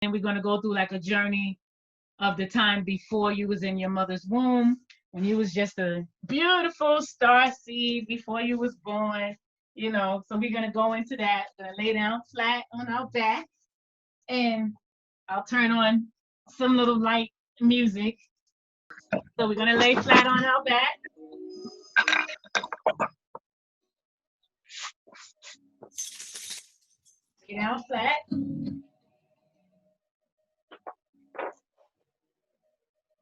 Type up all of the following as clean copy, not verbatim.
And we're going to go through like a journey of the time before you was in your mother's womb, when you was just a beautiful star seed before you was born. So we're going to go into that. Going to lay down flat on our back, and I'll turn on some little light music. So we're going to lay flat on our back. Lay down flat.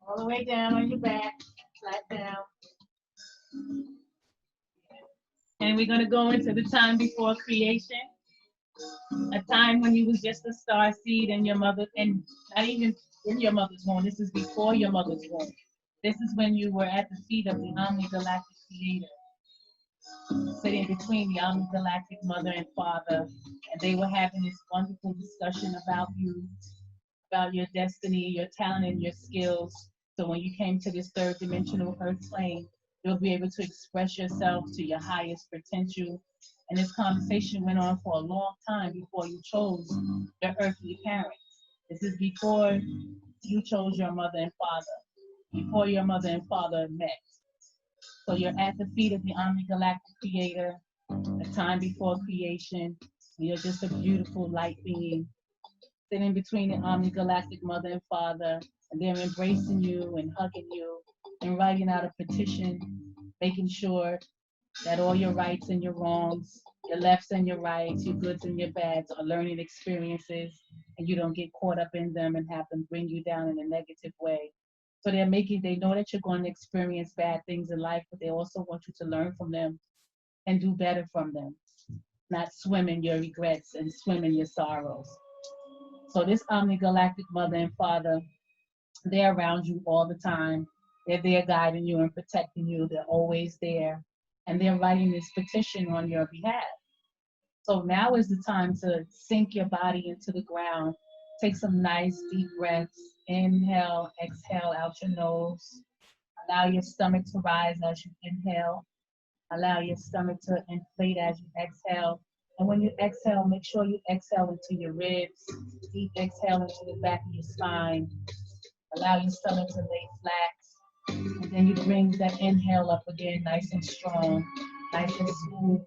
All the way down on your back, flat down. And we're going to go into the time before creation, a time when you was just a star seed in your mother, and not even in your mother's womb. This is before your mother's womb. This is when you were at the feet of the Omni-Galactic Creator, sitting between the Omni-Galactic Mother and Father, and they were having this wonderful discussion about you, about your destiny, your talent, and your skills. So when you came to this third dimensional earth plane, you'll be able to express yourself to your highest potential. And this conversation went on for a long time before you chose your earthly parents. This is before you chose your mother and father, before your mother and father met. So you're at the feet of the Omni-Galactic Creator, a time before creation. You're just a beautiful light being, sitting between the Omni-Galactic Mother and Father, and they're embracing you and hugging you and writing out a petition, making sure that all your rights and your wrongs, your lefts and your rights, your goods and your bads are learning experiences, and you don't get caught up in them and have them bring you down in a negative way. So they know that you're going to experience bad things in life, but they also want you to learn from them and do better from them, not swim in your regrets and swim in your sorrows. So this Omni-Galactic Mother and Father, they're around you all the time. They're there guiding you and protecting you. They're always there. And they're writing this petition on your behalf. So now is the time to sink your body into the ground. Take some nice deep breaths. Inhale, exhale out your nose. Allow your stomach to rise as you inhale. Allow your stomach to inflate as you exhale. And when you exhale, make sure you exhale into your ribs. Deep exhale into the back of your spine. Allow your stomach to lay flat. And then you bring that inhale up again, nice and strong, nice and smooth.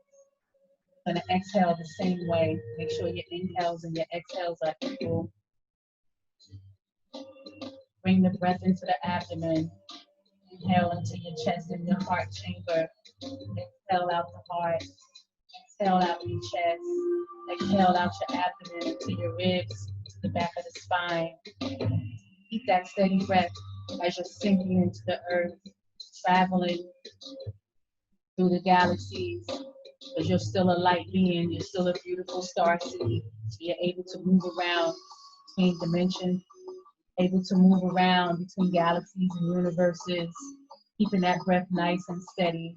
And exhale the same way. Make sure your inhales and your exhales are equal. Bring the breath into the abdomen. Inhale into your chest and your heart chamber. Exhale out the heart. Exhale out your chest. Exhale out your abdomen into your ribs, to the back of the spine. Keep that steady breath as you're sinking into the earth, traveling through the galaxies. Because you're still a light being, you're still a beautiful star seed. So you're able to move around between dimensions, able to move around between galaxies and universes, keeping that breath nice and steady.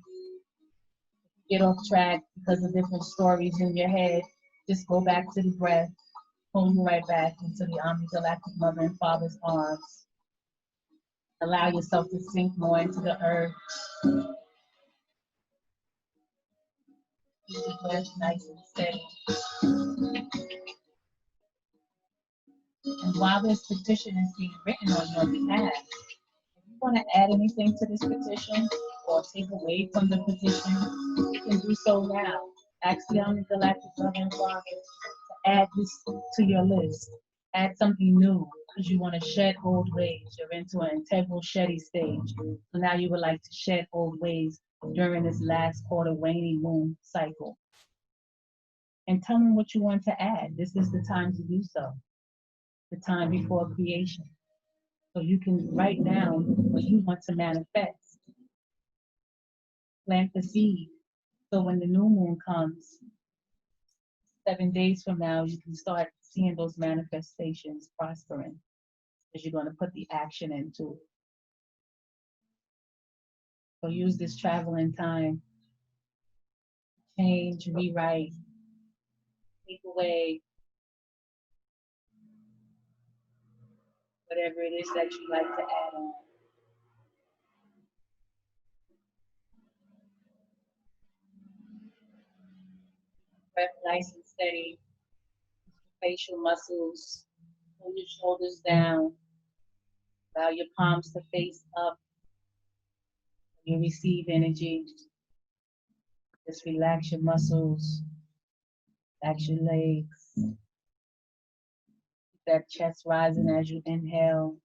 Get off track because of different stories in your head, just go back to the breath, pull you right back into the Omni-Galactic Mother and Father's arms. Allow yourself to sink more into the earth. Keep the breath nice and steady. And while this petition is being written on your behalf, if you want to add anything to this petition or take away from the petition, you can do so now. Ask the Omni-Galactic Mother and Father to add this to your list. Add something new because you want to shed old ways. You're into an integral shedding stage. So now you would like to shed old ways during this last quarter waning moon cycle. And tell them what you want to add. This is the time to do so. The time before creation. So you can write down what you want to manifest. Plant the seed. So when the new moon comes, 7 days from now, you can start seeing those manifestations prospering because you're going to put the action into it. So use this traveling time. Change, rewrite, take away whatever it is that you like to add on. Breath nice and steady. Facial muscles Pull your shoulders down. Allow your palms to face up. You receive energy. Just relax your muscles. Relax your legs. Keep that chest rising as you inhale.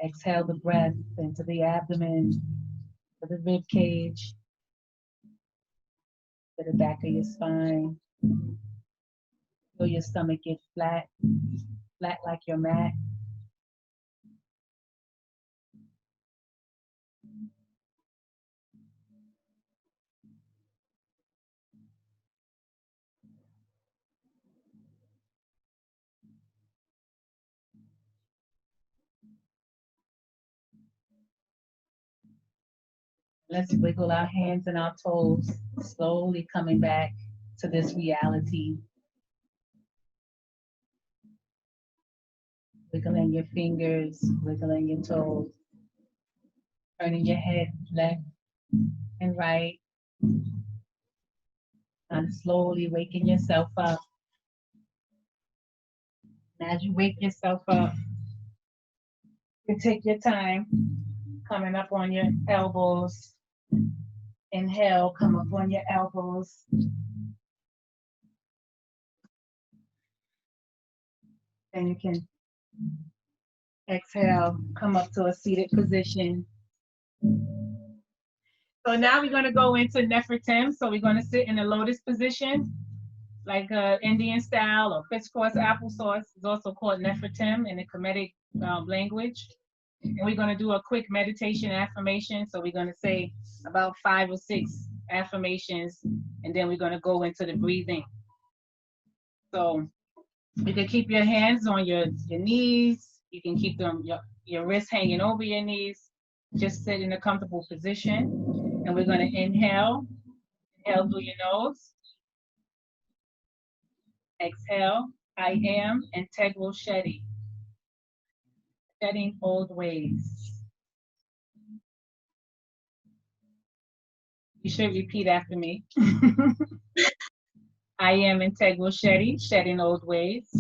Exhale the breath into the abdomen, to the rib cage, to the back of your spine. Feel your stomach get flat, flat like your mat. Let's wiggle our hands and our toes, slowly coming back to this reality. Wiggling your fingers, wiggling your toes, turning your head left and right, and slowly waking yourself up. And as you wake yourself up, you take your time coming up on your elbows. Inhale, come up on your elbows. Then you can exhale, come up to a seated position. So now we're going to go into Nefertim. So we're going to sit in a lotus position, like Indian style or crisscross applesauce. It's also called Nefertim in the Kemetic language. And we're going to do a quick meditation affirmation. So we're going to say about 5 or 6 affirmations, and then we're going to go into the breathing. So you can keep your hands on your knees. You can keep them your wrists hanging over your knees. Just sit in a comfortable position. And we're going to inhale. Inhale through your nose. Exhale. I am integral shedding. Shedding old ways. You should repeat after me. I am integral shedding, shedding old ways.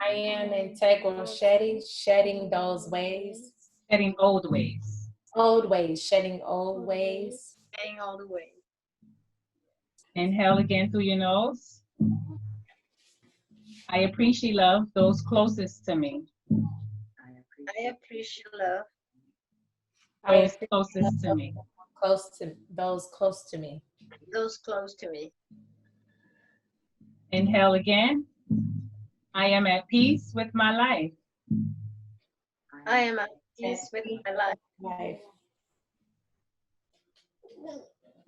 I am integral shedding those ways. Shedding old ways. Old ways, shedding old ways. Shedding all the way. Inhale again through your nose. I appreciate love those closest to me. I appreciate love. Those closest to me. Those close to me. Those close to me. Inhale again. I am at peace with my life. I am at peace with my life.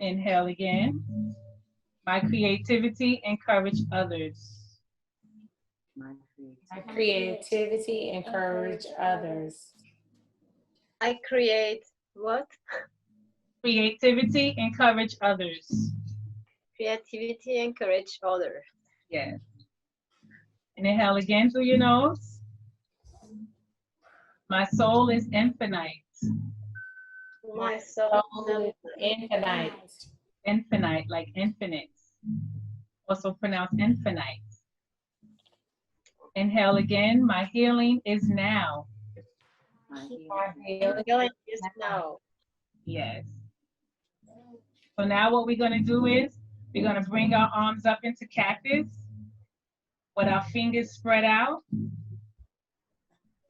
Inhale again. My creativity encourage others. My creativity encourage others. I create what? Creativity encourage others. Creativity encourage others. Yes. Inhale again through your nose. My soul is infinite. My soul is infinite. Infinite, like infinite. Also pronounced infinite. Inhale again. My healing is now. My healing is now. Yes. So now what we're going to do is we're going to bring our arms up into cactus with our fingers spread out.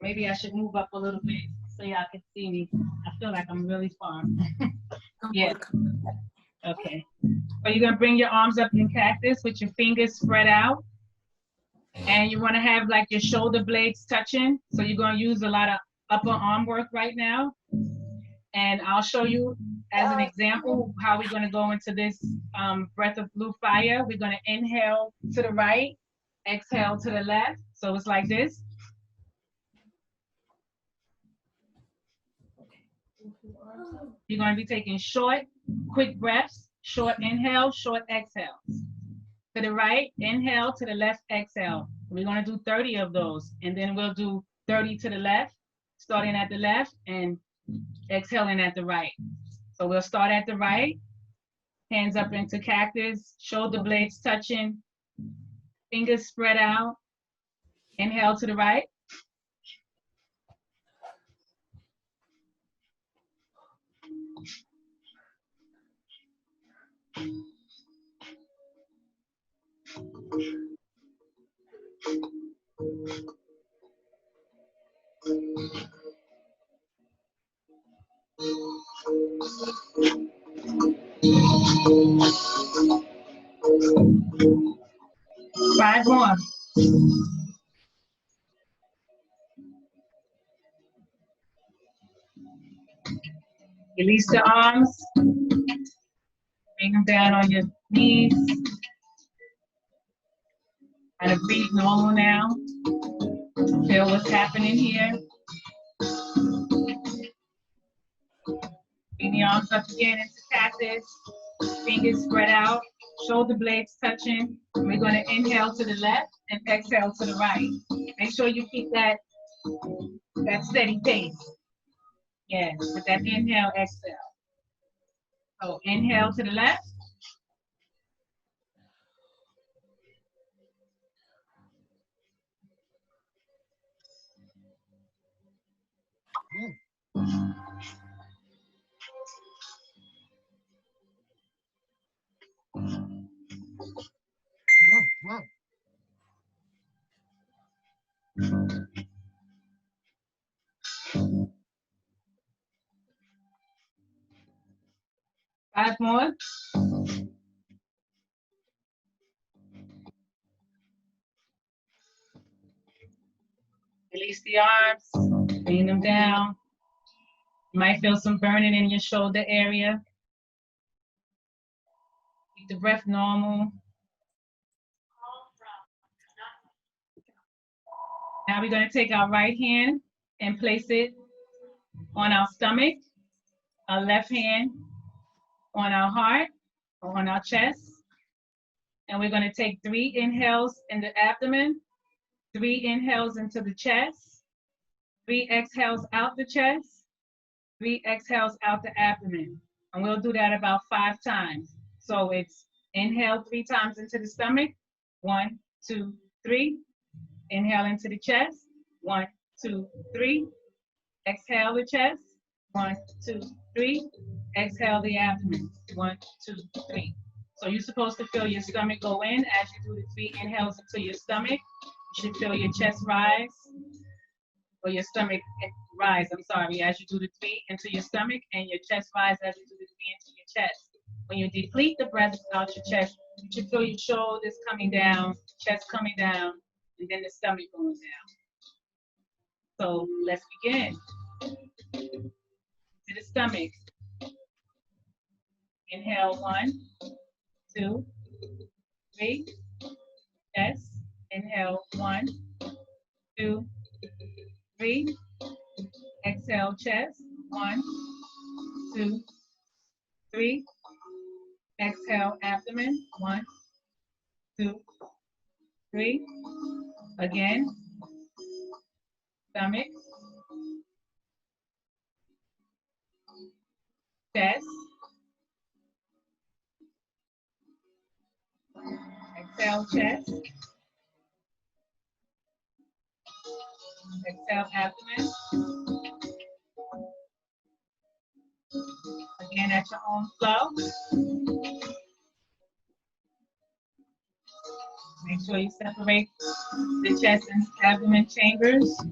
Maybe I should move up a little bit so y'all can see me. I feel like I'm really far. Yeah. Okay. So you're going to bring your arms up in cactus with your fingers spread out. And you want to have like your shoulder blades touching. So you're going to use a lot of upper arm work right now. And I'll show you as an example how we're going to go into this breath of blue fire. We're going to inhale to the right, exhale to the left. So it's like this. You're going to be taking short, quick breaths, short inhale, short exhales. To the right, inhale, to the left, exhale. We're going to do 30 of those, and then we'll do 30 to the left, starting at the left and exhaling at the right. So we'll start at the right, hands up into cactus, shoulder blades touching, Fingers spread out. Inhale to the right. Five more. Release the arms. Bring them down on your knees. Kind of breathe normal now. Feel what's happening here. Bring the arms up again into cactus. Fingers spread out. Shoulder blades touching. We're going to inhale to the left and exhale to the right. Make sure you keep that steady pace. Yes, with that inhale, exhale. So inhale to the left. Five more. Release the arms, bring them down. You might feel some burning in your shoulder area. Keep the breath normal. Now we're going to take our right hand and place it on our stomach, our left hand on our heart, or on our chest. And we're going to take 3 inhales in the abdomen, 3 inhales into the chest, 3 exhales out the chest, 3 exhales out the abdomen. And we'll do that about 5 times. So it's inhale 3 times into the stomach, 1, 2, 3. Inhale into the chest, 1, 2, 3. Exhale the chest, 1, 2, 3. Exhale the abdomen, 1, 2, 3. So you're supposed to feel your stomach go in as you do the 3 inhales into your stomach. You should feel your chest rise, or your stomach rise, as you do the 3 into your stomach, and your chest rise as you do the 3 into your chest. When you deplete the breath out your chest, you should feel your shoulders coming down, chest coming down, and then the stomach going down. So let's begin. To the stomach. Inhale 1, 2, 3. Chest. Inhale 1, 2, 3. Exhale chest. 1, 2, 3. Exhale abdomen. 1, 2, 3. Again. Stomach. Chest. Exhale chest. Exhale abdomen. Again at your own flow. Make sure you separate the chest and abdomen chambers.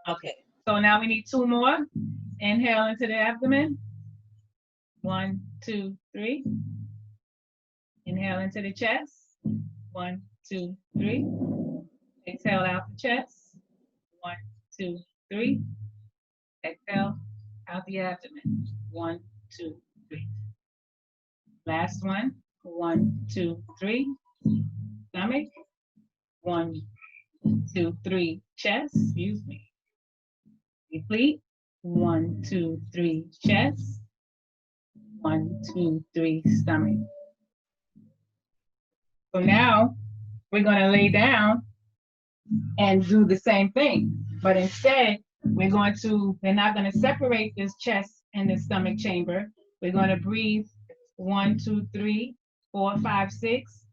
Okay, so now we need 2 more. Inhale into the abdomen. 1, 2, 3. Inhale into the chest. 1, 2, 3. Exhale out the chest. 1, 2, 3. Exhale out the abdomen. 1, 2, 3. Last one. 1, 2, 3. Stomach. 1, 2, 3. Chest. Excuse me. Deplete. 1, 2, 3. Chest. 1, 2, 3. Stomach. So now we're going to lay down and do the same thing. But instead, we're not going to separate this chest and the stomach chamber. We're going to breathe 1, 2, 3, 4, 5, 6.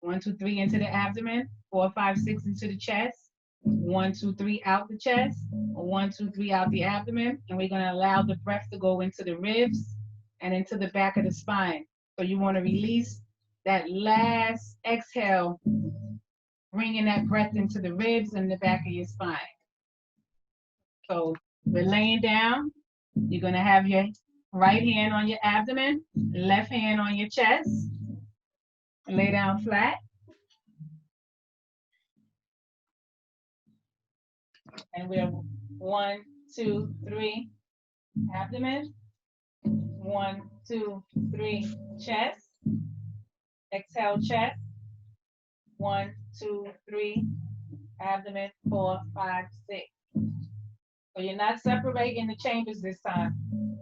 1, 2, 3 into the abdomen, 4, 5, 6 into the chest. 1, 2, 3 out the chest. 1, 2, 3 out the abdomen. And we're going to allow the breath to go into the ribs and into the back of the spine. So you want to release that last exhale, bringing that breath into the ribs and the back of your spine. So we're laying down. You're going to have your right hand on your abdomen, left hand on your chest. Lay down flat. And we're 1, 2, 3, abdomen. 1, 2, 3, chest. Exhale, chest. 1, 2, 3, abdomen. 4, 5, 6. So you're not separating the chambers this time.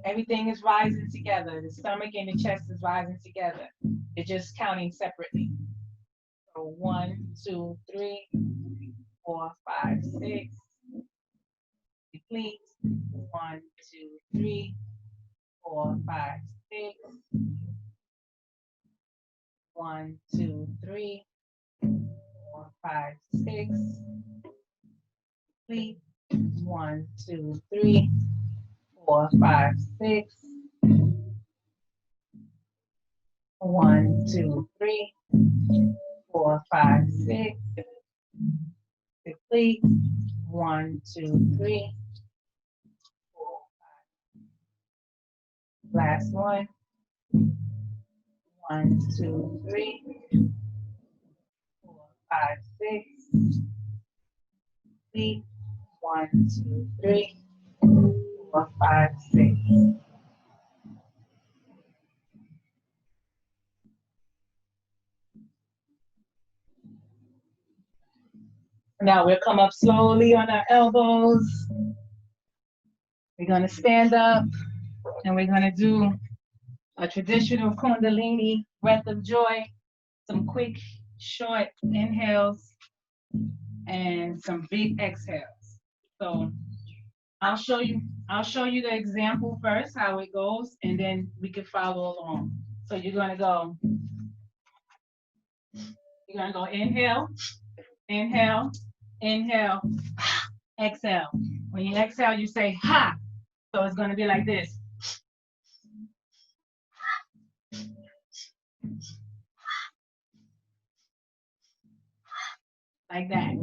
Everything is rising together. The stomach and the chest is rising together. You're just counting separately. So 1, 2, 3, 4, 5, 6. Complete. 1, 2, 3, 4, 5, 6. 1, 2, 3, 4, 5, 6. Complete. 1, 2, 3, 4, 5, 6. 1, 2, 3, 4, 5, 6. Complete. 1, 2, 3, 4, 5. Last one. 1, 2, 3, 4, 5, 6. Complete. 1, 2, 3, 4, 5, 6. Now we'll come up slowly on our elbows. We're going to stand up and we're going to do a traditional Kundalini breath of joy, some quick, short inhales, and some big exhales. So I'll show you the example first, how it goes, and then we can follow along. So you're going to go inhale, inhale, inhale, exhale. When you exhale, you say ha. So it's going to be like this. Like that.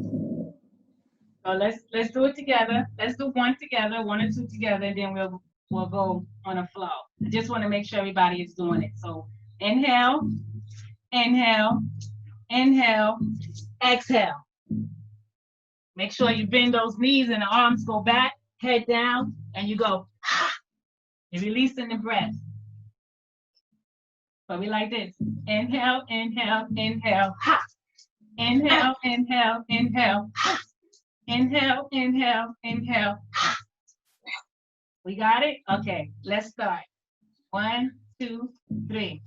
So let's do it together. Let's do one together, 1 or 2 together, and then we'll go on a flow. I just want to make sure everybody is doing it. So inhale, inhale, inhale, exhale. Make sure you bend those knees and the arms go back, head down, and you go. You're releasing the breath. So we like this. Inhale, inhale, inhale, ha. Inhale, inhale, inhale, ha. Inhale, inhale, inhale. We got it? Okay, let's start. 1, 2, 3.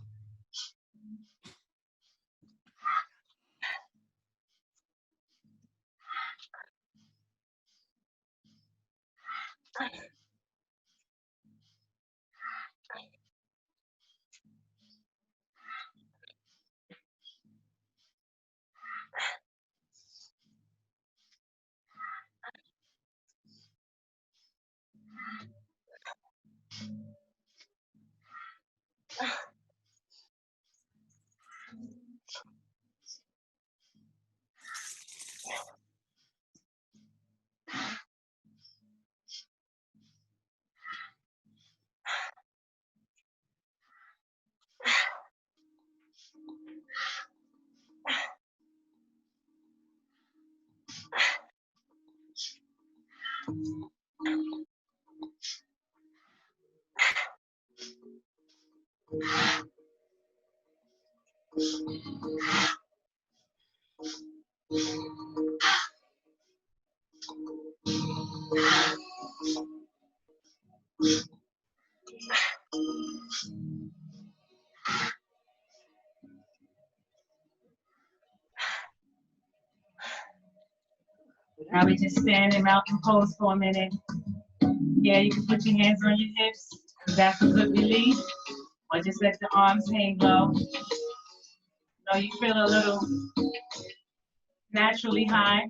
Now we just stand in mountain pose for a minute. Yeah, you can put your hands on your hips. That's a good release. Or just let the arms hang low. So you feel a little naturally high.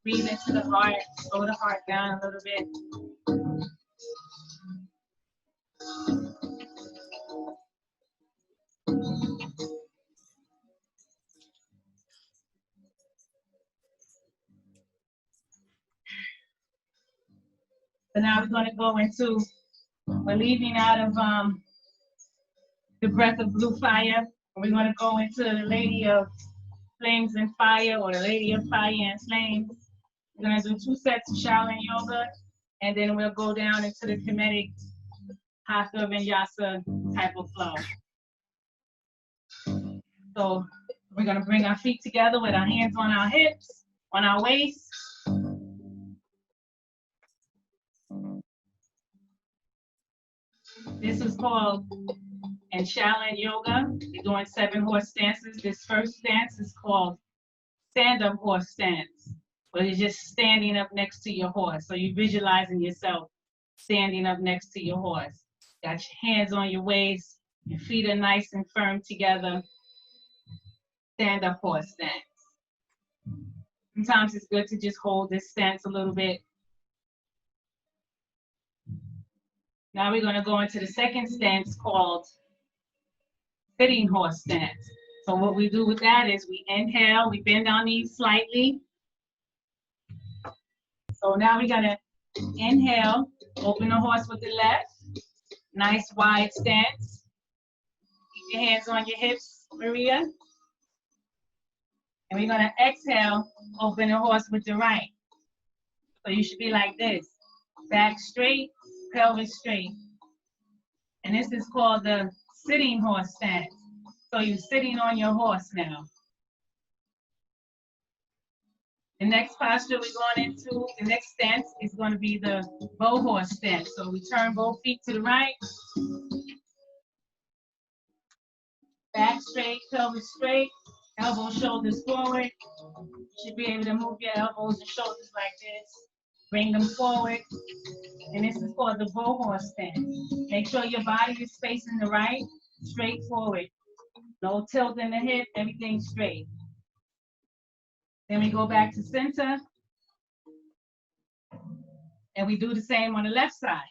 Breathe into the heart. Slow the heart down a little bit. So now we're going to go into, we're leaving out of the breath of blue fire. We're going to go into the Lady of Flames and Fire, or the Lady of Fire and Flames. We're going to do 2 sets of Shaolin Yoga, and then we'll go down into the Kemetic Hatha Vinyasa type of flow. So we're going to bring our feet together with our hands on our hips, on our waist. This is called, in Shaolin Yoga, you're doing 7 horse stances. This first stance is called stand-up horse stance, where you're just standing up next to your horse. So you're visualizing yourself standing up next to your horse. Got your hands on your waist, your feet are nice and firm together. Stand-up horse stance. Sometimes it's good to just hold this stance a little bit. Now we're going to go into the second stance called sitting horse stance. So what we do with that is we inhale, we bend our knees slightly. So now we're going to inhale, open the horse with the left. Nice wide stance. Keep your hands on your hips, Maria. And we're going to exhale, open the horse with the right. So you should be like this. Back straight, pelvis straight. And this is called the sitting horse stance. So you're sitting on your horse now. The next posture we're going into, the next stance is going to be the bow horse stance. So we turn both feet to the right. Back straight, pelvis straight, elbows, shoulders forward. You should be able to move your elbows and shoulders like this. Bring them forward. And this is called the bow horse stance. Make sure your body is facing the right, straight forward. No tilt in the hip, everything straight. Then we go back to center. And we do the same on the left side.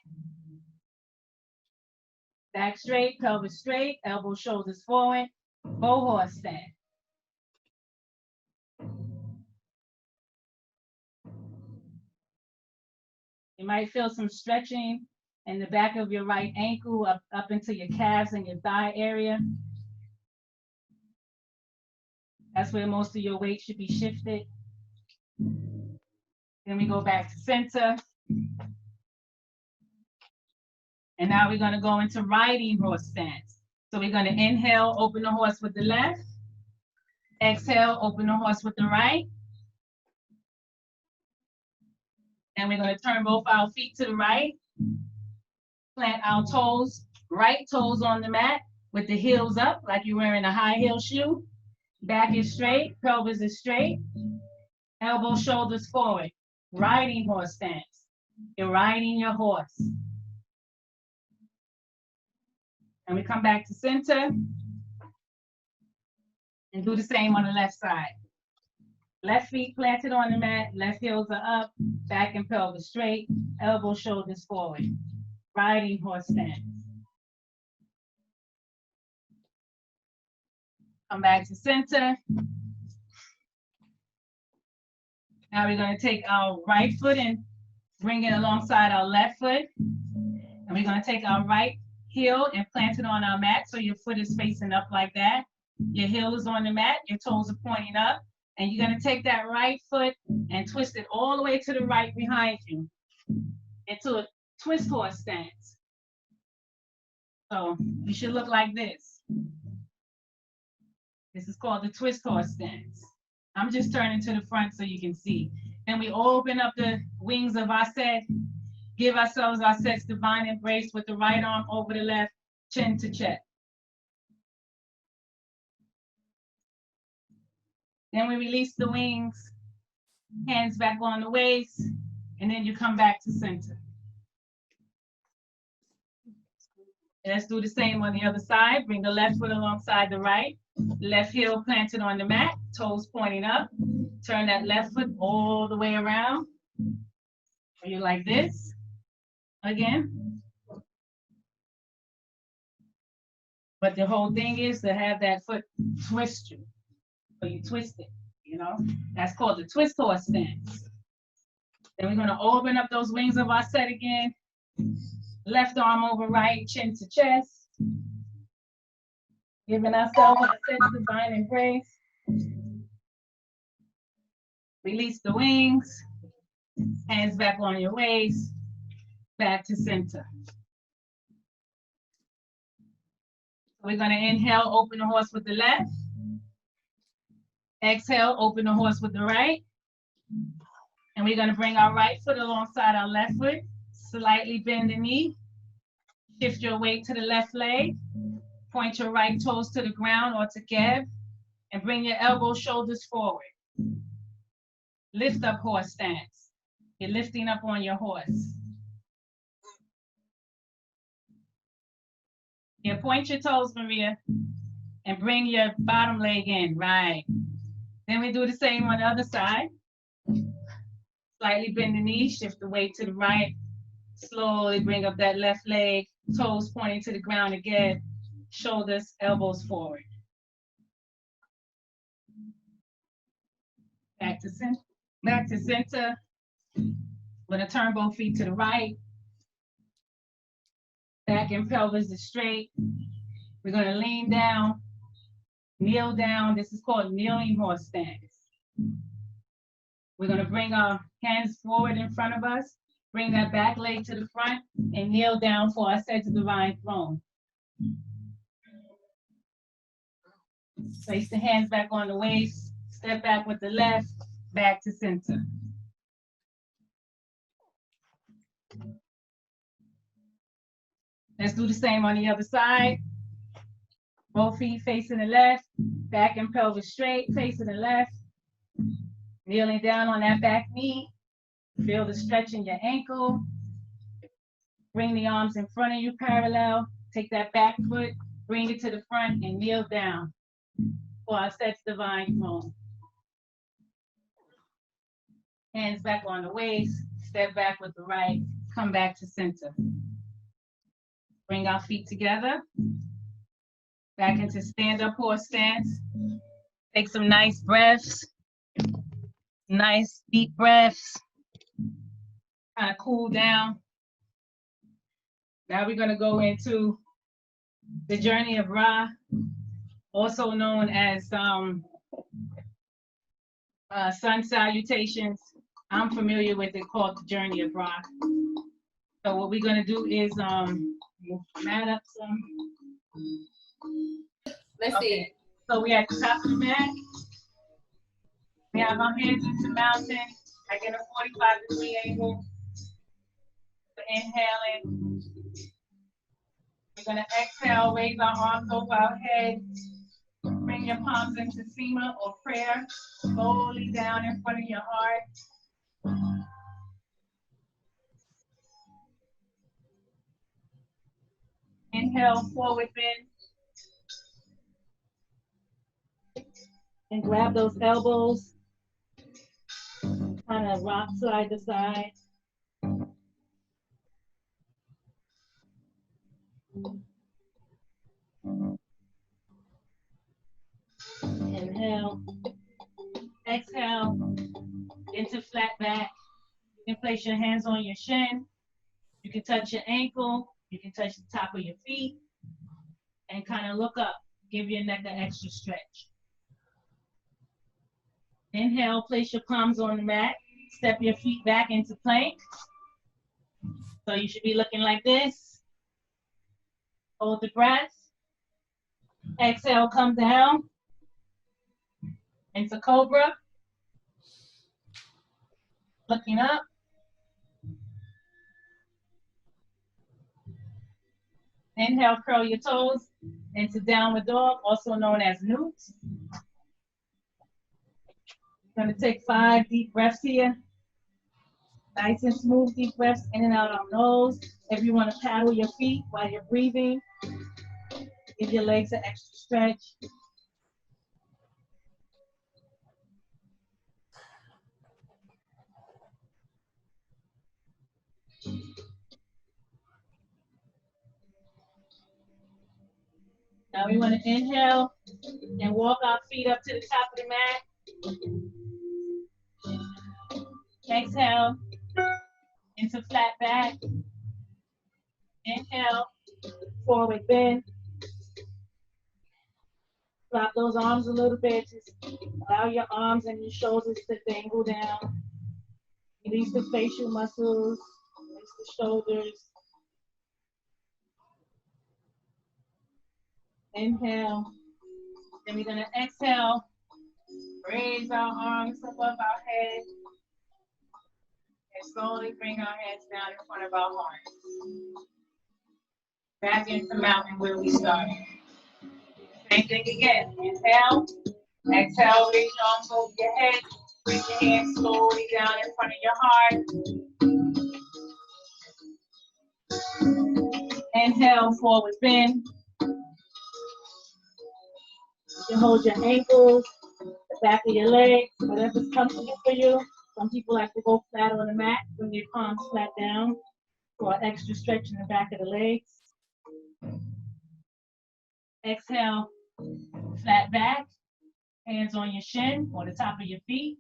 Back straight, pelvis straight, elbows, shoulders forward, bow horse stance. You might feel some stretching in the back of your right ankle up into your calves and your thigh area. That's where most of your weight should be shifted. Then we go back to center. And now we're going to go into riding horse stance. So we're going to inhale, open the horse with the left. Exhale, open the horse with the right. And we're going to turn both our feet to the right. Plant our toes, right toes on the mat with the heels up like you're wearing a high heel shoe. Back is straight, pelvis is straight. Elbows, shoulders forward. Riding horse stance. You're riding your horse. And we come back to center and do the same on the left side. Left feet planted on the mat, left heels are up, back and pelvis straight, elbows, shoulders forward. Riding horse stance. Come back to center. Now we're going to take our right foot and bring it alongside our left foot. And we're going to take our right heel and plant it on our mat so your foot is facing up like that. Your heel is on the mat, your toes are pointing up. And you're going to take that right foot and twist it all the way to the right behind you into a twist horse stance. So you should look like this. This is called the twist horse stance. I'm just turning to the front so you can see. Then we open up the wings of our set. Give ourselves our set's divine embrace with the right arm over the left, chin to chest. Then we release the wings, hands back on the waist, and then you come back to center. And let's do the same on the other side. Bring the left foot alongside the right. Left heel planted on the mat, toes pointing up. Turn that left foot all the way around. So you're like this. Again. But the whole thing is to have that foot twist you. So you twist it, you know? That's called the twist horse stance. Then we're gonna open up those wings of our set again. Left arm over right, chin to chest. Giving ourselves our set of divine embrace. Release the wings. Hands back on your waist. Back to center. We're gonna inhale, open the horse with the left. Exhale, open the horse with the right. And we're gonna bring our right foot alongside our left foot. Slightly bend the knee. Shift your weight to the left leg. Point your right toes to the ground or to gab. And bring your elbows, shoulders forward. Lift up horse stance. You're lifting up on your horse. Yeah, point your toes, Maria, and bring your bottom leg in, right. Then we do the same on the other side. Slightly bend the knee, shift the weight to the right. Slowly bring up that left leg, toes pointing to the ground again, shoulders, elbows forward. Back to center. Back to center. We're gonna turn both feet to the right. Back and pelvis is straight. We're gonna lean down, kneel down. This is called kneeling horse stance. We're gonna bring our hands forward in front of us, bring that back leg to the front, and kneel down for our set to divine throne. Place the hands back on the waist, step back with the left, back to center. Let's do the same on the other side. Both feet facing the left, back and pelvis straight, facing the left. Kneeling down on that back knee. Feel the stretch in your ankle. Bring the arms in front of you parallel. Take that back foot, bring it to the front and kneel down for our set to divine throne. Hands back on the waist, step back with the right, come back to center. Bring our feet together. Back into stand-up horse stance. Take some nice breaths. Nice deep breaths. Kind of cool down. Now we're gonna go into the journey of Ra, also known as sun salutations. I'm familiar with it, called the journey of Ra. So what we're gonna do is move the mat up some. Let's see. So we at the top of the mat. We have our hands into mountain, like in a 45-degree angle. For inhaling. We're gonna exhale, raise our arms over our head. Bring your palms into Sema or prayer, slowly down in front of your heart. Inhale, forward bend. And grab those elbows. Kind of rock side to side. Inhale. Exhale into flat back. You can place your hands on your shin. You can touch your ankle. You can touch the top of your feet. And kind of look up. Give your neck an extra stretch. Inhale, place your palms on the mat. Step your feet back into plank. So you should be looking like this. Hold the breath. Exhale, come down into cobra. Looking up. Inhale, curl your toes into downward dog, also known as newt. Gonna take 5 deep breaths here. Nice and smooth deep breaths in and out our nose. If you want to paddle your feet while you're breathing, give your legs an extra stretch. Now we want to inhale and walk our feet up to the top of the mat. Exhale into flat back. Inhale, forward bend. Drop those arms a little bit. Just allow your arms and your shoulders to dangle down. Release the facial muscles, release the shoulders. Inhale. Then we're gonna exhale. Raise our arms above our head. And slowly bring our heads down in front of our heart. Back into mountain where we started. Same thing again. Inhale. Exhale, raise your arms over your head. Bring your hands slowly down in front of your heart. Inhale, forward bend. You can hold your ankles, the back of your legs, whatever's comfortable for you. Some people like to go flat on the mat, bring your palms flat down for an extra stretch in the back of the legs. Exhale, flat back, hands on your shin or the top of your feet.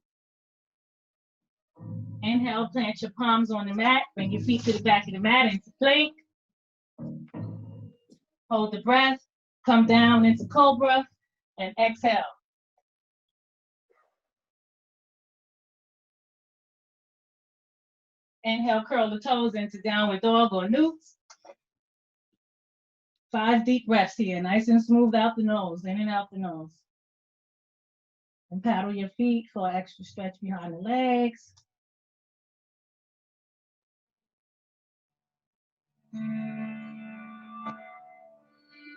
Inhale, plant your palms on the mat, bring your feet to the back of the mat into plank. Hold the breath, come down into cobra, and exhale. Inhale, curl the toes into downward dog or newts. 5 deep breaths here, nice and smooth out the nose, in and out the nose. And paddle your feet for an extra stretch behind the legs.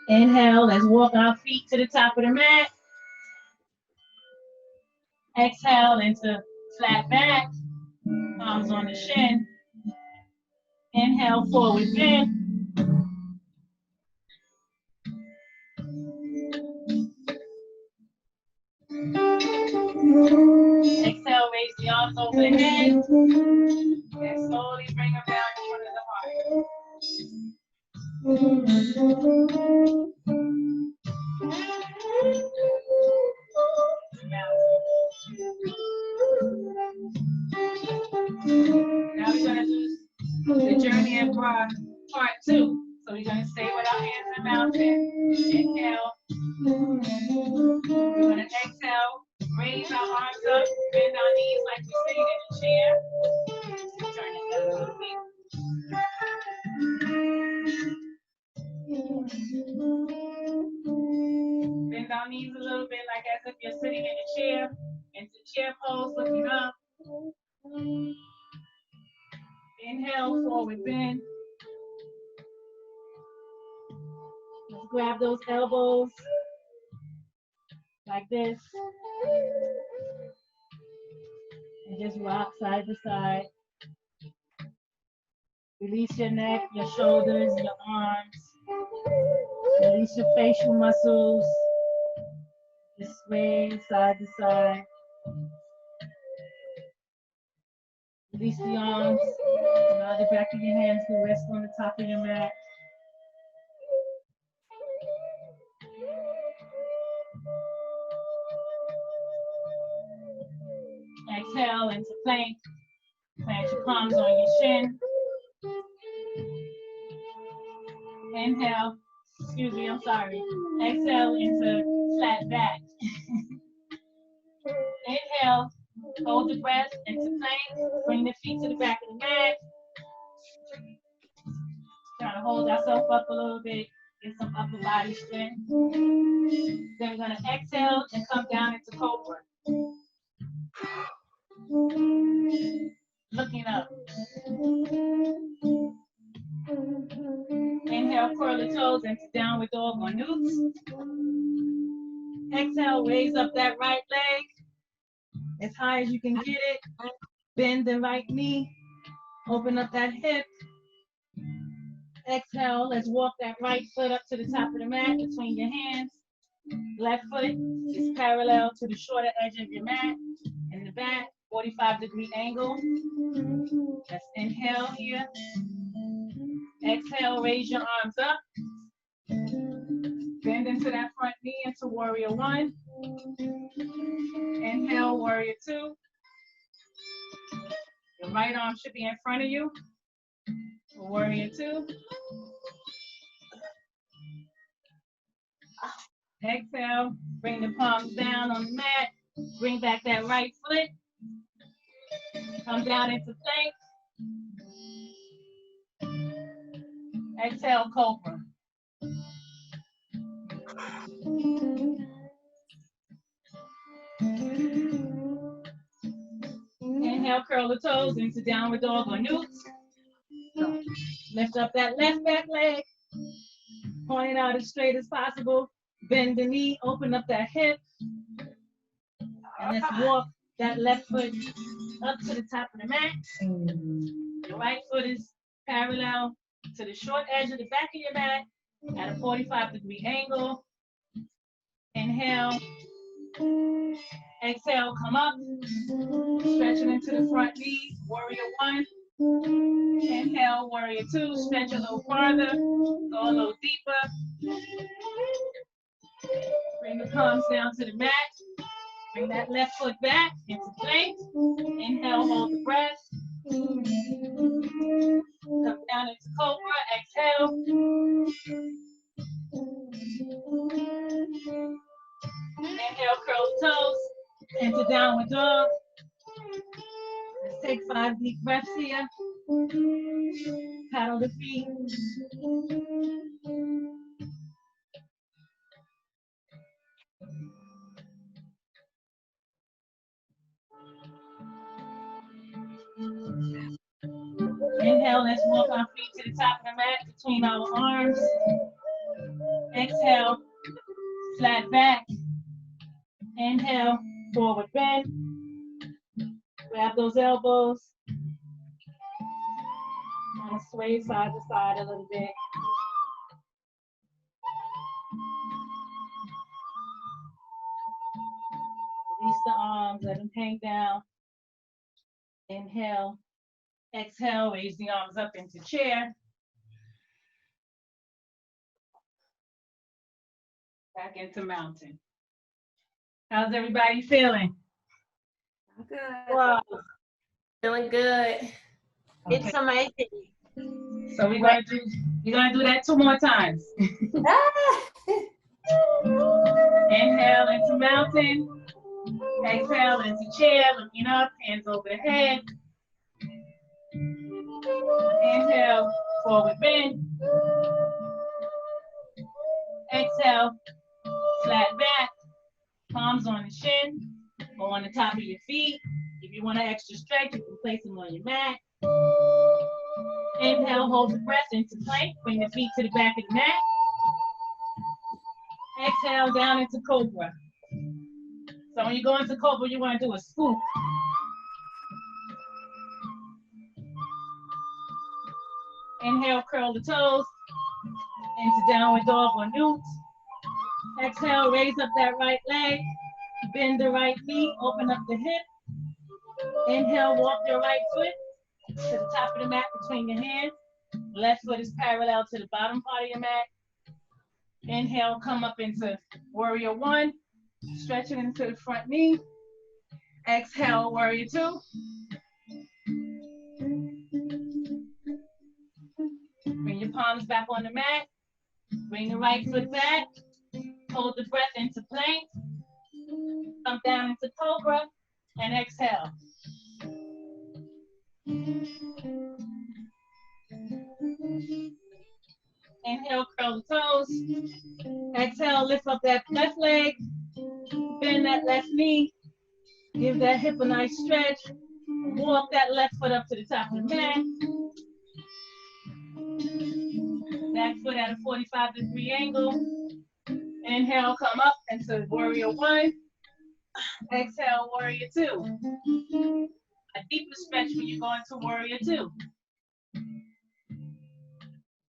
Inhale, let's walk our feet to the top of the mat. Exhale into flat back, palms on the shin. Inhale, forward bend. Exhale, raise the arms over the head. And slowly bring them down in front of the heart. Now we're going to do the journey of part 2. So we're going to stay with our hands in mountain. Inhale. We're going to exhale. Raise our arms up. Bend our knees like we're sitting in a chair. Turn it down a little bit. Bend our knees a little bit like as if you're sitting in a chair. Into chair pose, looking up. Inhale, forward bend. Let's grab those elbows like this. And just rock side to side. Release your neck, your shoulders, your arms. Release your facial muscles. Just sway side to side. Release the arms. Allow the back of your hands to rest on the top of your mat. Exhale into plank. Plant your palms on your shin. Inhale. Excuse me, I'm sorry. Exhale into flat back. Inhale. Hold the breath into plank. Bring the feet to the back of the mat. Try to hold ourselves up a little bit. Get some upper body strength. Then we're going to exhale and come down into cobra. Looking up. Inhale, curl the toes into downward dog or newts. Exhale, raise up that right leg. as high as you can get it. Bend the right knee. Open up that hip. Exhale, let's walk that right foot up to the top of the mat between your hands. Left foot is parallel to the shorter edge of your mat. In the back, 45-degree angle. Let's inhale here. Exhale, raise your arms up. Bend into that front knee into warrior one. Inhale, warrior two. Your right arm should be in front of you. Warrior two. Exhale, bring the palms down on the mat. Bring back that right foot. Come down into plank. Exhale, cobra. Inhale, curl the toes into downward dog or newts. Lift up that left back leg. Point it out as straight as possible. Bend the knee, open up that hip. And let's walk that left foot up to the top of the mat. Your right foot is parallel to the short edge of the back of your mat at a 45-degree angle. Inhale. Exhale, come up. Stretch it into the front knee. Warrior one. Inhale, warrior two. Stretch a little farther. Go a little deeper. Bring the palms down to the mat. Bring that left foot back into plank. Inhale, hold the breath. Come down into cobra. Exhale. Inhale, curl the toes into downward dog. Let's take 5 deep breaths here. Paddle the feet. Inhale, let's walk our feet to the top of the mat between our arms. Exhale, flat back. Inhale, forward bend. Grab those elbows. Kind of sway side to side a little bit. Release the arms, let them hang down. Inhale. Exhale, raise the arms up into chair. Back into mountain. How's everybody feeling? Good. Wow, Feeling good. it's amazing. So we're gonna do that 2 more times. Inhale into mountain. Exhale into chair, looking up, hands over the head. Inhale, forward bend. Exhale, flat back. Palms on the shin or on the top of your feet. If you want an extra stretch, you can place them on your mat. Inhale, hold the breath into plank. Bring the feet to the back of the mat. Exhale, down into cobra. So when you go into cobra, you want to do a scoop. Inhale, curl the toes into downward dog or newt. Exhale, raise up that right leg. Bend the right knee, open up the hip. Inhale, walk your right foot to the top of the mat between your hands. Left foot is parallel to the bottom part of your mat. Inhale, come up into warrior one. Stretch it into the front knee. Exhale, warrior two. Bring your palms back on the mat. Bring the right foot back. Hold the breath into plank. Come down into cobra and exhale. Inhale, curl the toes. Exhale, lift up that left leg. Bend that left knee. Give that hip a nice stretch. Walk that left foot up to the top of the mat. Back foot at a 45-degree angle. Inhale, come up into warrior one. Exhale, warrior two. A deeper stretch when you go into warrior two.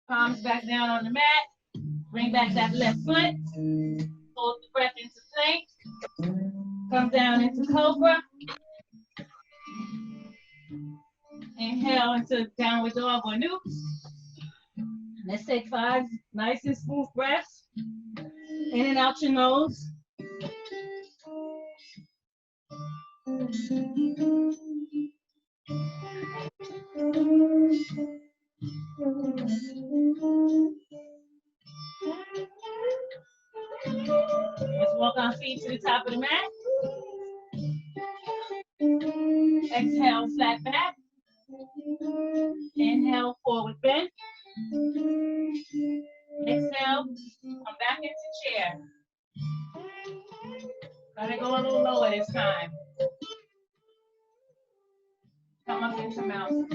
Palms back down on the mat. Bring back that left foot. Hold the breath into plank. Come down into cobra. Inhale into downward dog or newts. Let's take 5 nice and smooth breaths. In and out your nose. Let's walk our feet to the top of the mat. Exhale, flat back. Inhale, forward bend. Exhale, come back into chair. Gotta go a little lower this time. Come up into mountain.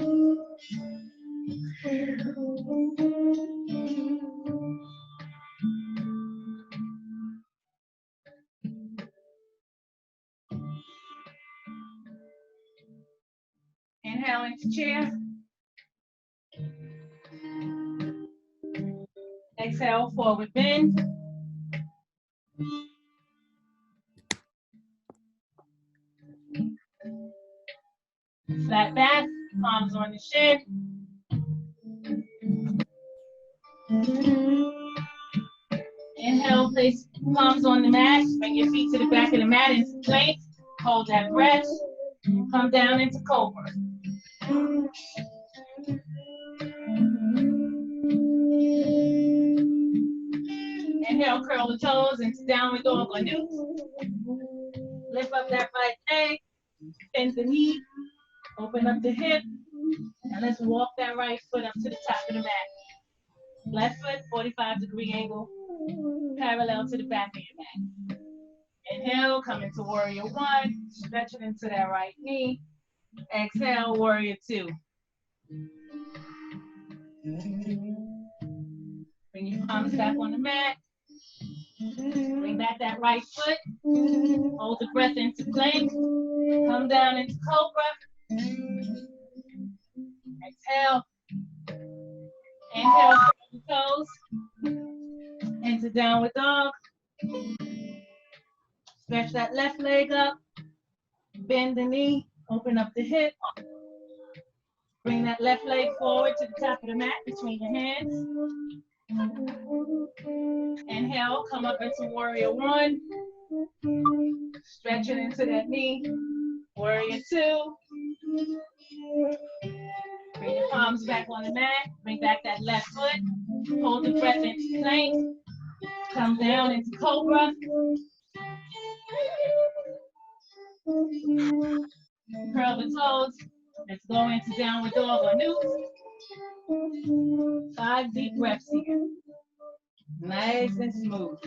Inhale into chair. Exhale, forward bend. Flat back, palms on the shin. Inhale, place palms on the mat. Bring your feet to the back of the mat into plank. Hold that breath. Come down into cobra. Inhale, curl the toes into downward dog or newt. Lift up that right leg. Bend the knee. Open up the hip. And let's walk that right foot up to the top of the mat. Left foot, 45-degree angle, parallel to the back of your mat. Inhale, come into warrior one. Stretch it into that right knee. Exhale, warrior two. Bring your palms back on the mat. Bring back that right foot. Hold the breath into plank. Come down into cobra. Exhale. Inhale, curl the toes. Into downward dog. Stretch that left leg up. Bend the knee. Open up the hip. Bring that left leg forward to the top of the mat between your hands. Inhale, come up into warrior one. Stretch it into that knee. Warrior two. Bring your palms back on the mat. Bring back that left foot. Hold the breath into plank. Come down into cobra. Curl the toes. Let's go into downward dog or newt. 5 deep breaths here. Nice and smooth.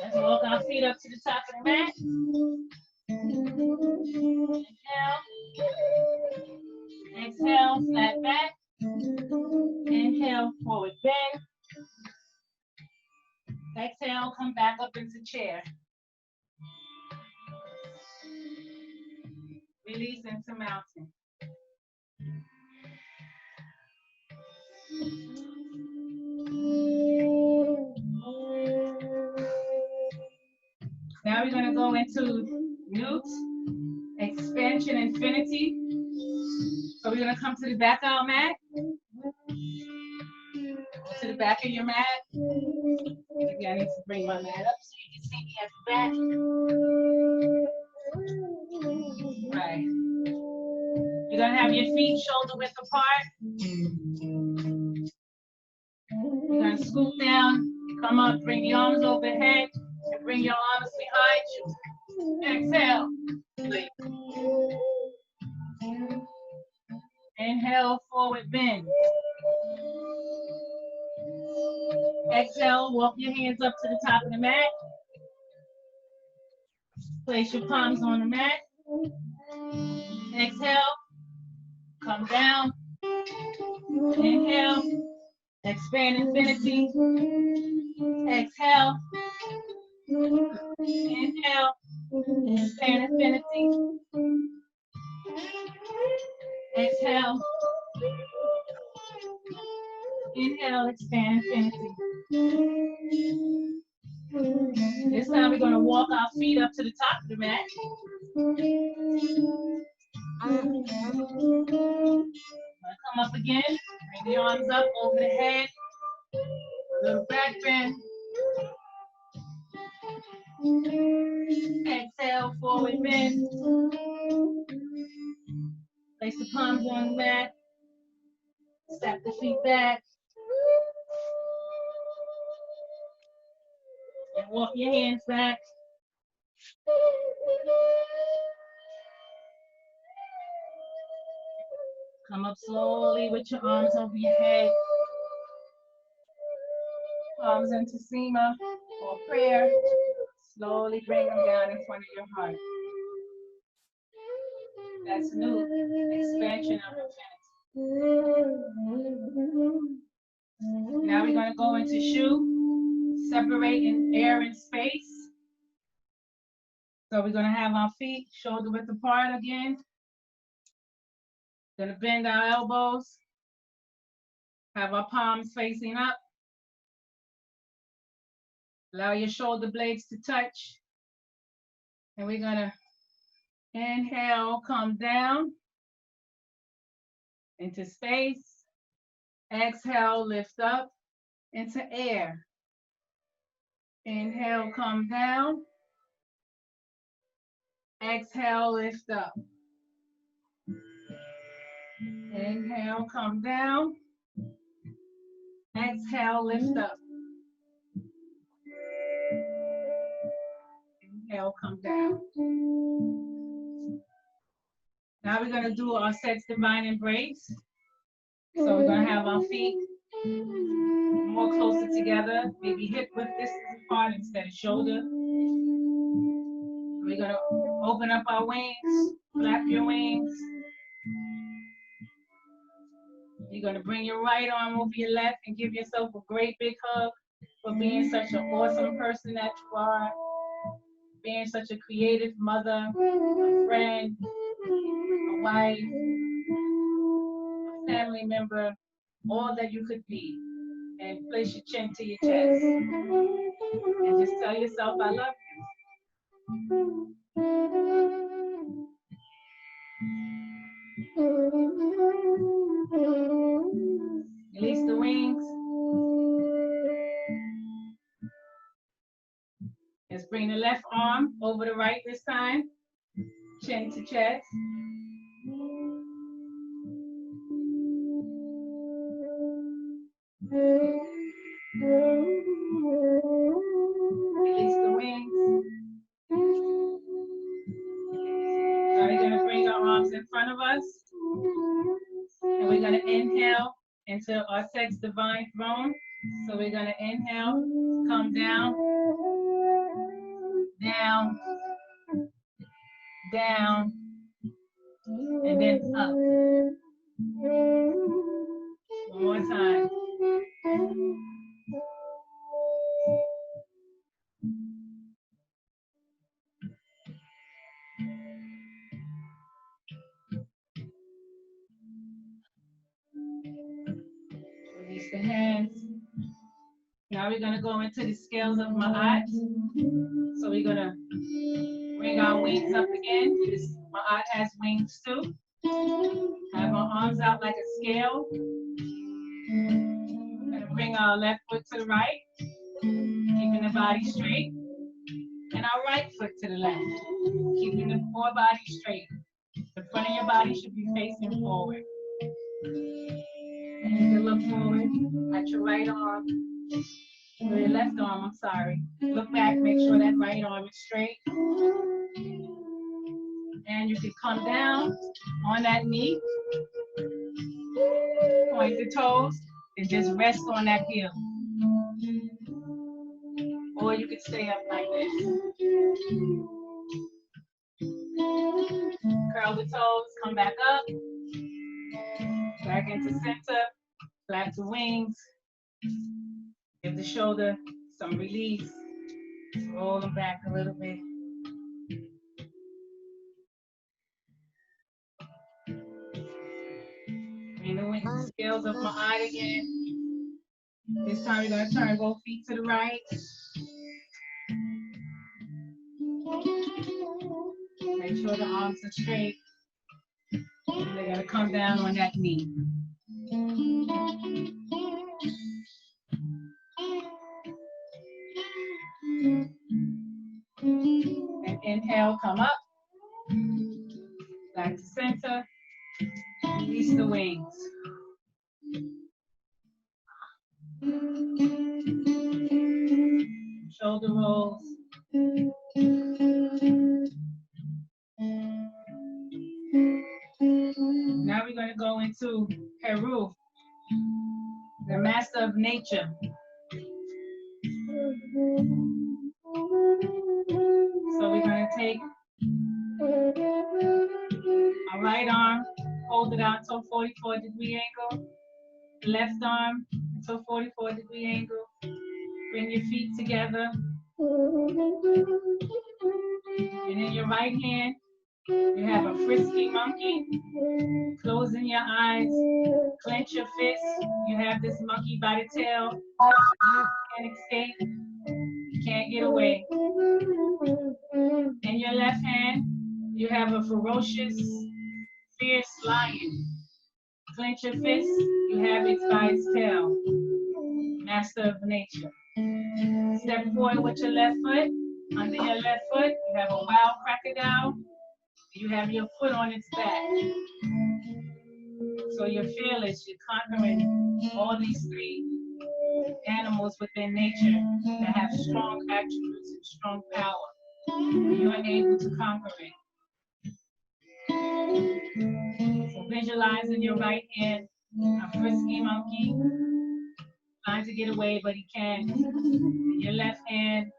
Let's walk our feet up to the top of the mat. Inhale. Exhale, flat back. Inhale, forward bend. Exhale, come back up into chair. Release into mountain. Now we're going to go into newt, expansion, infinity. So we're going to come to the back of our mat. To the back of your mat. Maybe I need to bring my mat up so you can see me at the back. Right. You're going to have your feet shoulder width apart. You're going to scoop down, come up, bring the arms overhead, and bring your arms behind you. Exhale. Inhale, forward bend. Exhale, walk your hands up to the top of the mat. Place your palms on the mat. Exhale. Come down. Inhale. Expand infinity. Exhale. Inhale. Expand infinity. Exhale. Inhale, expand infinity. This time we're going to walk our feet up to the top of the mat. Come up again. Bring the arms up over the head. A little back bend. Exhale, forward bend. Place the palms on the mat. Step the feet back. And walk your hands back. Come up slowly with your arms over your head. Palms into Sema or prayer. Slowly bring them down in front of your heart. That's new expansion of infinity. Now we're going to go into Shu, separating air and space. So we're going to have our feet shoulder width apart again. Going to bend our elbows. Have our palms facing up. Allow your shoulder blades to touch. And we're going to inhale, come down into space. Exhale, lift up into air. Inhale, come down. Exhale, lift up. Inhale, come down. Exhale, lift up. Inhale, come down. Now we're going to do our sets divine embrace. So we're going to have our feet more closer together, maybe hip width distance apart instead of shoulder. We're going to open up our wings, flap your wings. You're going to bring your right arm over your left and give yourself a great big hug for being such an awesome person that you are, being such a creative mother, a friend, a wife, a family member, all that you could be. And place your chin to your chest. And just tell yourself, I love you. Release the wings. Let's bring the left arm over the right this time. Chin to chest. Release the wings. So we're going to bring our arms in front of us. And we're going to inhale into our sex divine throne. So we're going to inhale, come down, down, down, and then up. One more time. Release the hands. Now we're going to go into the scales of Ma'at. So we're going to bring our wings up again. This Ma'at has wings too. Have our arms out like a scale. We're going to bring our left foot to the right, keeping the body straight. And our right foot to the left, keeping the core body straight. The front of your body should be facing forward. And you can look forward at your right arm, or your left arm, I'm sorry. Look back, make sure that right arm is straight. And you can come down on that knee, point the toes, and just rest on that heel. Or you can stay up like this. Curl the toes, come back up. Back into center, flap the wings. Give the shoulder some release. Roll them back a little bit. Bring the scales of my eye again. This time we're going to turn both feet to the right. Make sure the arms are straight. And they're going to come down on that knee. And inhale, come up. Back to center. Release the wings. Shoulder rolls. Now we're going to go into Peru, the master of nature. So we're going to take our right arm, hold it out to a 44-degree angle. Left arm to a 44-degree angle. Bring your feet together. And in your right hand, you have a frisky monkey. Closing your eyes, clench your fist. You have this monkey by the tail. You can't escape. You can't get away. In your left hand, you have a ferocious, fierce lion. Clench your fist. You have it by its tail. Master of nature. Step forward with your left foot. Under your left foot, you have a wild crocodile. You have your foot on its back. So you're fearless. You're conquering all these three animals within nature that have strong attributes and strong power. You're able to conquer it. So visualize in your right hand a frisky monkey trying to get away, but he can't. In your left hand,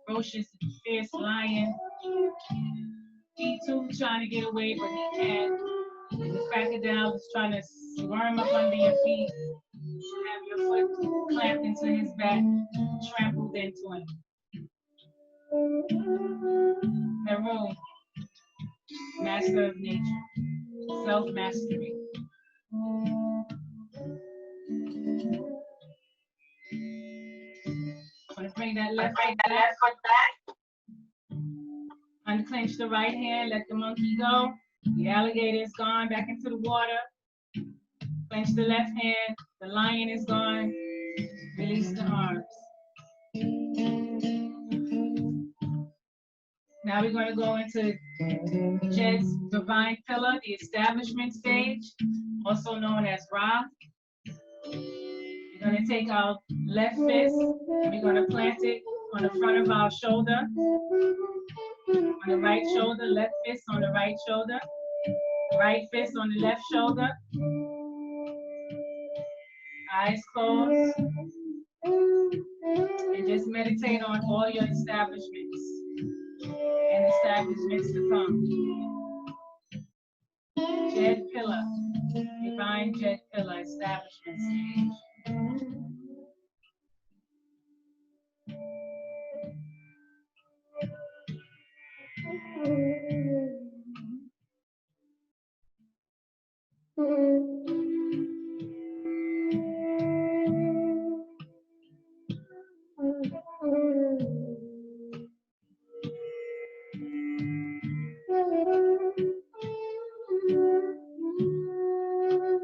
ferocious and fierce lion. He too trying to get away, but he can't. And the crocodile is trying to squirm up under your feet. You have your foot clamped into his back, trampled into him. Peru, master of nature, self-mastery. I'm going to bring that left foot back. Unclench the right hand, let the monkey go. The alligator is gone back into the water. Clench the left hand, the lion is gone. Release the arms. Now we're going to go into Jed's divine pillar, the establishment stage, also known as Ra. We're going to take our left fist and we're going to plant it on the front of our shoulder. On the right shoulder, left fist on the right shoulder. Right fist on the left shoulder. Eyes closed. And just meditate on all your establishments and establishments to come. Jed pillar, divine Jed pillar, establishment stage.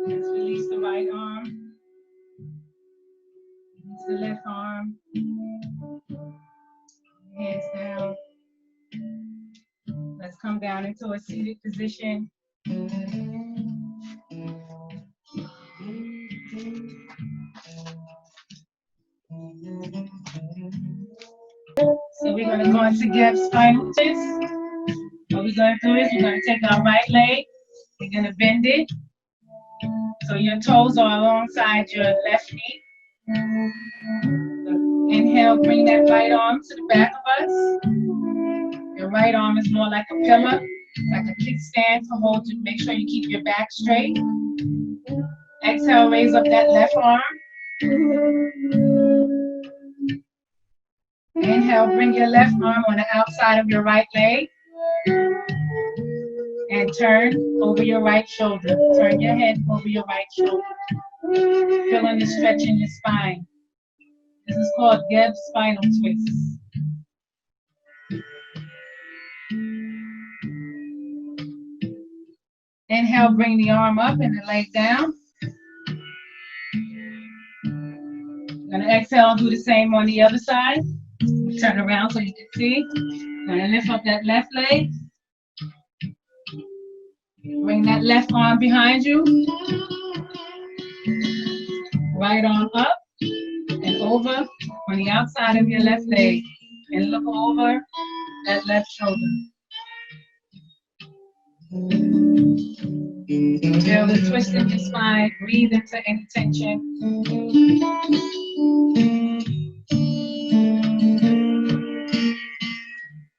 Let's release the right arm. Release the left arm. Hands down. Let's come down into a seated position. So we're going to go into Geb's final twist. What we're going to do is we're going to take our right leg. We're going to bend it. So your toes are alongside your left knee. Inhale, bring that right arm to the back of us. Your right arm is more like a pillar, like a kickstand to hold you. Make sure you keep your back straight. Exhale, raise up that left arm. Inhale, bring your left arm on the outside of your right leg. And turn over your right shoulder. Turn your head over your right shoulder. Feeling the stretch in your spine. This is called Geb spinal twist. Inhale, bring the arm up and the leg down. Gonna exhale, do the same on the other side. Turn around so you can see. Gonna lift up that left leg. Bring that left arm behind you. Right arm up and over on the outside of your left leg. And look over that left shoulder. Feel the twist in your spine. Breathe into any tension.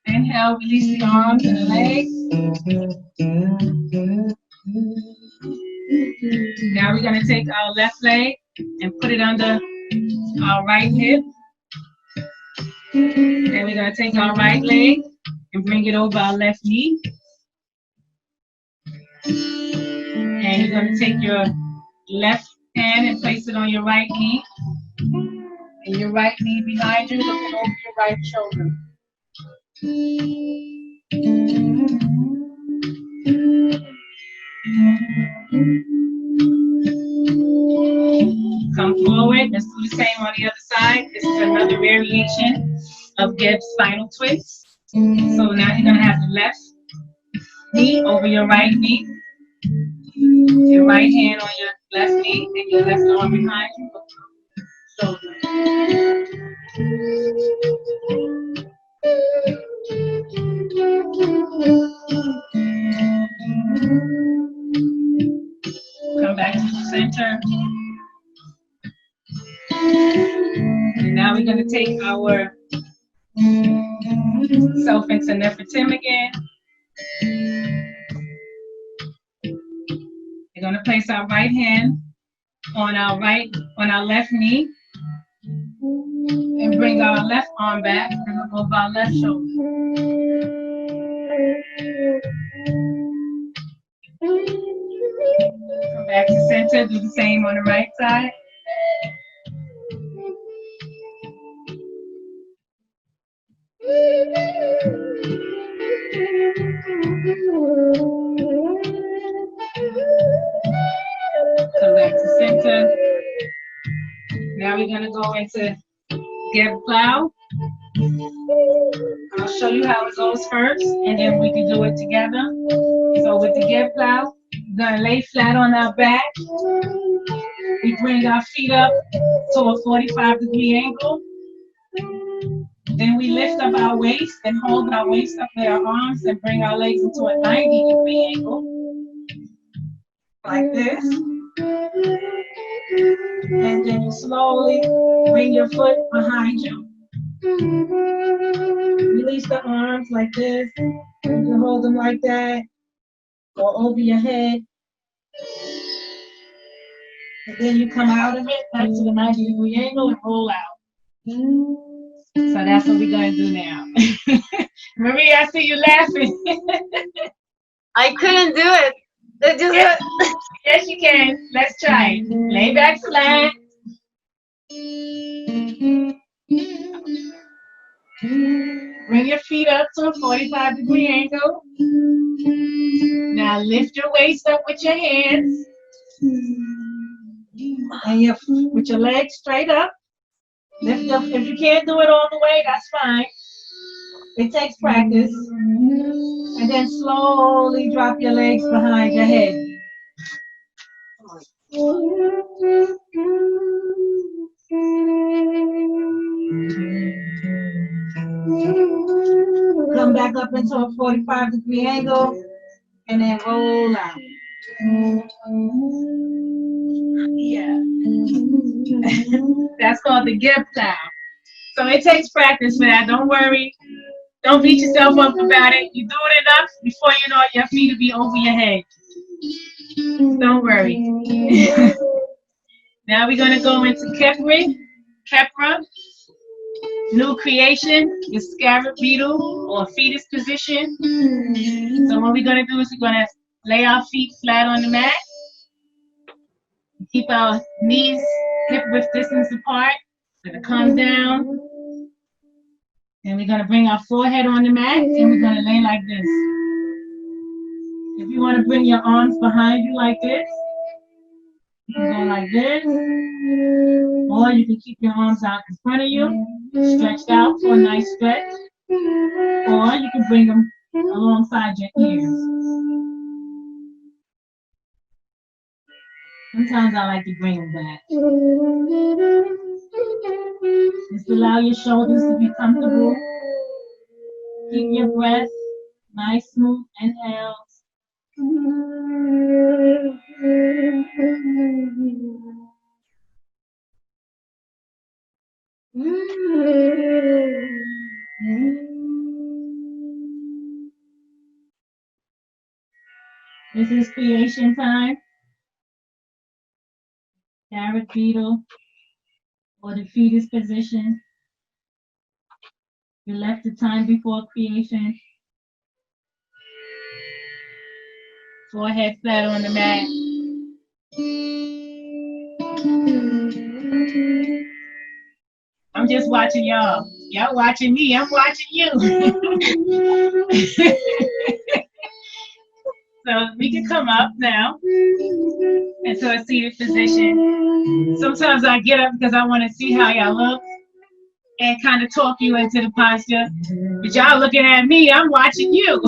Inhale, release the arms and the legs. Now we're going to take our left leg and put it under our right hip. Then we're going to take our right leg and bring it over our left knee. And you're going to take your left hand and place it on your right knee. And your right knee behind you, looking over your right shoulder. Come forward. Let's do the same on the other side. This is another variation of Geb spinal twist. So now you're going to have the left knee over your right knee. Your right hand on your left knee and your left arm behind you. Shoulder. Come back to the center. And now we're going to take our self into Nefertim again. We're going to place our right hand on our left knee and bring our left arm back and look over our left shoulder. Come back to center, do the same on the right side. Come back to center. Now we're going to go into Geb plow. I'll show you how it goes first, and then we can do it together. So with the Geb plow, we're going to lay flat on our back. We bring our feet up to a 45-degree angle. Then we lift up our waist and hold our waist up with our arms and bring our legs into a 90-degree angle. Like this. And then you slowly bring your foot behind you. Release the arms like this. You can hold them like that. Or over your head. And then you come out of it back to the 90-degree angle and roll out. So that's what we're going to do now. Maria, I see you laughing. I couldn't do it. Yes, you can. Let's try it. Lay back flat. Bring your feet up to a 45-degree angle. Now lift your waist up with your hands. And with your legs straight up. Lift up. If you can't do it all the way, that's fine. It takes practice. And then slowly drop your legs behind your head. Come back up into a 45-degree angle and then roll out. Yeah. That's called the Geb plow. So it takes practice for that. Don't worry. Don't beat yourself up about it. You do it enough before you know it, your feet will be over your head. Don't worry. Now we're going to go into Kepra, new creation, the scarab beetle or fetus position. So what we're going to do is we're going to lay our feet flat on the mat. Keep our knees hip-width distance apart. We're going to come down. And we're going to bring our forehead on the mat and we're going to lay like this. If you want to bring your arms behind you like this, you can go like this. Or you can keep your arms out in front of you, stretched out for a nice stretch. Or you can bring them alongside your ears. Sometimes I like to bring them back. Just allow your shoulders to be comfortable. Keep your breath nice, smooth inhales. This is creation time. Carrot beetle or the fetus position. You left the time before creation. Forehead flat on the mat. I'm just watching y'all. Y'all watching me, I'm watching you. So we can come up now into a seated position. Sometimes I get up because I want to see how y'all look and kind of talk you into the posture. But y'all looking at me, I'm watching you.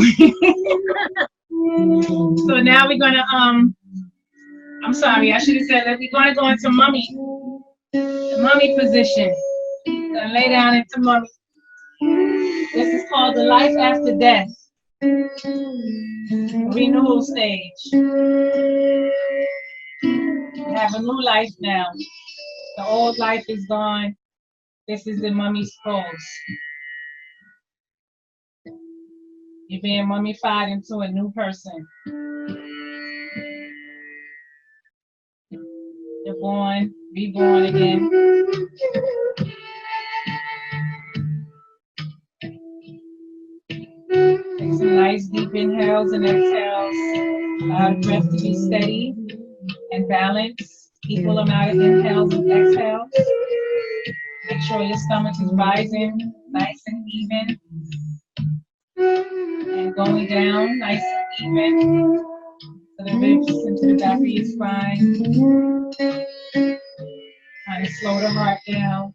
So now we're gonna I'm sorry, I should have said that we're gonna go into mummy. The mummy position. Gonna lay down into mummy. This is called the life after death. Renewal stage. You have a new life now. The old life is gone. This is the mummy's pose. You're being mummified into a new person. You're born, reborn again. Take some nice deep inhales and exhales. Allow the breath to be steady and balanced. Equal amount of inhales and exhales. Make sure your stomach is rising nice and even. And going down nice and even. So the ribs into the back of your spine. Kind of slow the heart down.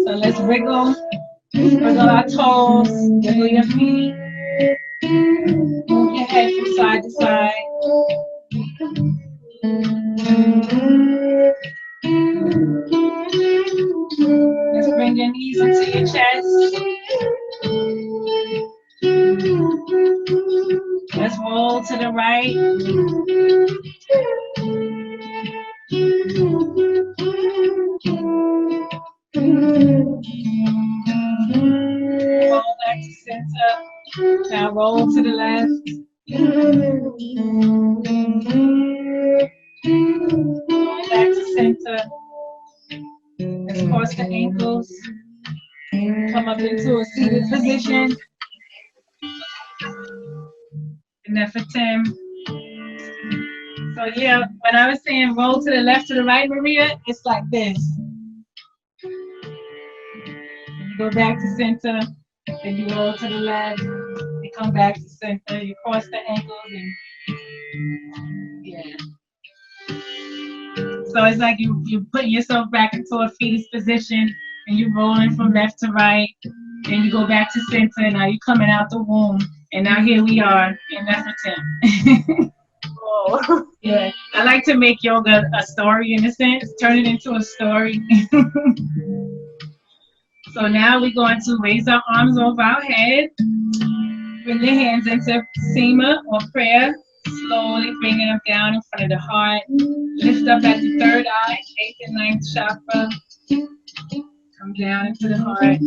So let's wiggle our toes, wiggle your feet, move your head from side to side. Let's bring your knees into your chest. Let's roll to the right. Roll back to center. Now roll to the left. Roll back to center. Let's cross the ankles. Come up into a seated position. And then for Tim. So yeah, when I was saying roll to the left to the right, Maria, it's like this. You go back to center, then you roll to the left, you come back to center, you cross the ankles and So it's like you putting yourself back into a fetus position and you're rolling from left to right. Then you go back to center, and now you're coming out the womb. And now here we are in Nephilim. Oh. Yeah, I like to make yoga a story in a sense, turn it into a story. So now we're going to raise our arms over our head. Bring your hands into Sema or prayer. Slowly bringing them down in front of the heart. Lift up at the third eye, 8th and 9th chakra. Come down into the heart.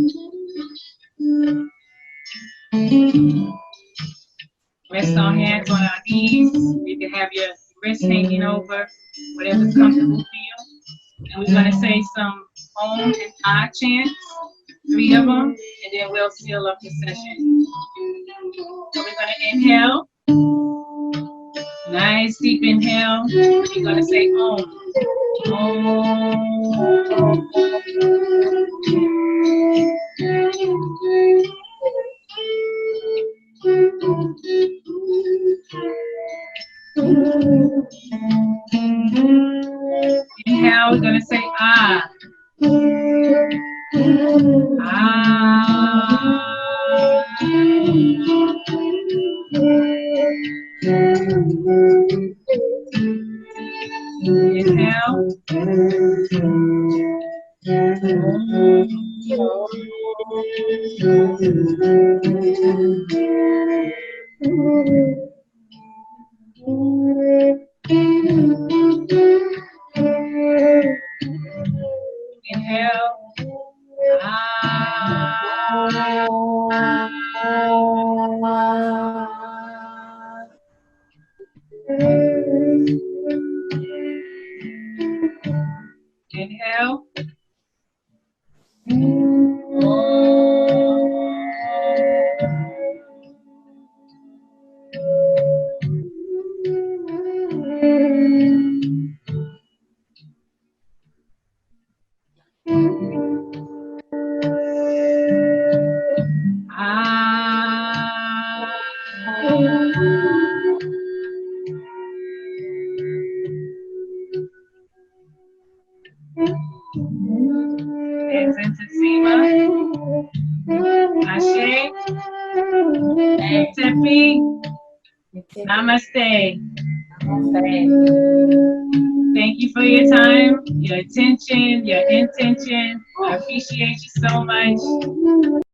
Rest our hands on our knees. You can have your wrists hanging over, whatever's comfortable for you. And we're going to say some Om and Ah chants, 3 of them, and then we'll seal up the session. So we're going to inhale. Nice deep inhale. You're going to say Om. Om. Inhale, we're going to say Ah. Ah. Inhale. Inhale. Inhale. Hands into Sema. Ashe. Tepi. Namaste. Thank you for your time, your attention, your intention. I appreciate you so much.